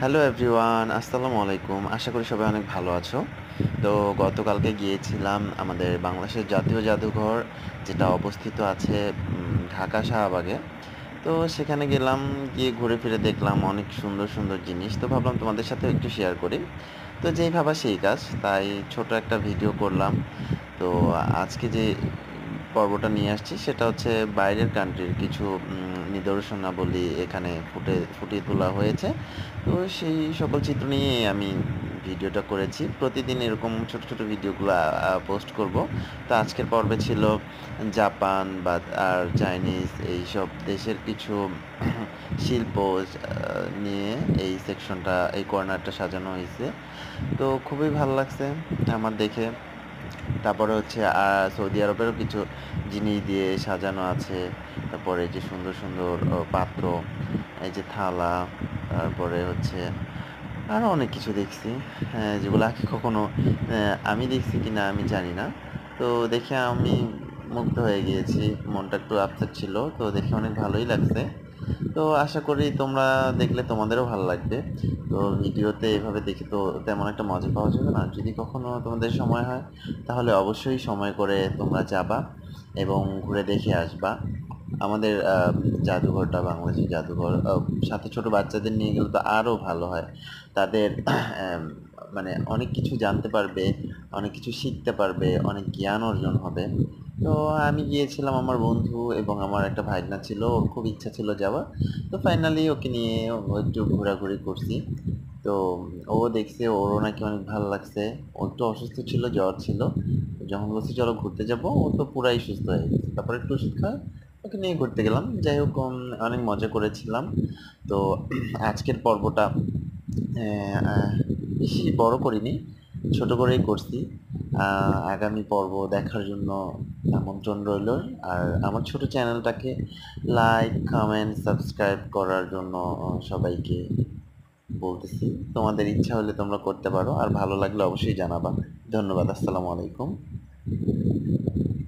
Hello everyone, আসসালামু আলাইকুম। আশা করি সবাই অনেক ভালো আছো। তো গতকালকে গিয়েছিলাম আমাদের বাংলাদেশের জাতীয় জাদুঘর, যেটা অবস্থিত আছে ঢাকা শাহবাগে। তো সেখানে গেলাম, গিয়ে ঘুরে ফিরে দেখলাম অনেক সুন্দর সুন্দর জিনিস। তো ভাবলাম তোমাদের সাথেও একটু শেয়ার করি। তো যেই ভাবা সেই কাজ, তাই ছোট একটা ভিডিও করলাম। তো আজকে যে পর্বটা নিয়ে আসছি সেটা হচ্ছে বাইরের কান্ট্রির কিছু নিদর্শনাবলী এখানে ফুটিয়ে তোলা হয়েছে। তো সেই সকল চিত্র নিয়ে আমি ভিডিওটা করেছি। প্রতিদিন এরকম ছোট ছোট ভিডিওগুলো পোস্ট করব। তো আজকের পর্বে ছিল জাপান বা আর চাইনিজ এইসব দেশের কিছু শিল্প নিয়ে এই সেকশনটা, এই কর্নারটা সাজানো হয়েছে। তো খুবই ভালো লাগছে আমার দেখে। তারপরে হচ্ছে সৌদি আরবেরও কিছু জিনিস দিয়ে সাজানো আছে। তারপরে এই যে সুন্দর সুন্দর পাত্র, এই যে থালা, তারপরে হচ্ছে আরও অনেক কিছু দেখছি, হ্যাঁ, যেগুলো আগে কখনো আমি দেখছি কিনা আমি জানি না। তো দেখে আমি মুগ্ধ হয়ে গিয়েছি, মনটা একটু আপসেট ছিল, তো দেখে অনেক ভালোই লাগছে। তো আশা করি তোমরা দেখলে তোমাদেরও ভালো লাগবে। তো ভিডিওতে এভাবে দেখে তো তেমন একটা মজা পাওয়া যাবে না। যদি কখনো তোমাদের সময় হয় তাহলে অবশ্যই সময় করে তোমরা যাবা এবং ঘুরে দেখে আসবা আমাদের জাদুঘরটা, বাংলাদেশের জাদুঘর। সাথে ছোট বাচ্চাদের নিয়ে গেলে তো আরও ভালো হয়। তাদের মানে অনেক কিছু জানতে পারবে, অনেক কিছু শিখতে পারবে, অনেক জ্ঞান অর্জন হবে। তো আমি গিয়েছিলাম, আমার বন্ধু এবং আমার একটা ভাইগনা ছিল, ওর খুব ইচ্ছা ছিল যাওয়ার। তো ফাইনালি ওকে নিয়ে একটু ঘোরাঘুরি করছি। তো ও দেখছে, ওরও নাকি অনেক ভালো লাগছে। ও একটু অসুস্থ ছিল, জ্বর ছিল। যখন বলছি চলো ঘুরতে যাব, ও তো পুরাই সুস্থ হয়ে গেছে। তারপর একটু ওষুধ খায়, ওকে নিয়ে ঘুরতে গেলাম। যাই হোক, অনেক মজা করেছিলাম। তো আজকের পর্বটা বেশি বড় করিনি, ছোট করেই করছি। আগামী পর্ব দেখার জন্য আমন্ত্রণ রইল। আর আমার ছোট চ্যানেলটাকে লাইক, কমেন্ট, সাবস্ক্রাইব করার জন্য সবাইকে বলতেছি। তোমাদের ইচ্ছা হলে তোমরা করতে পারো, আর ভালো লাগলে অবশ্যই জানাবা। ধন্যবাদ। আসসালামু আলাইকুম।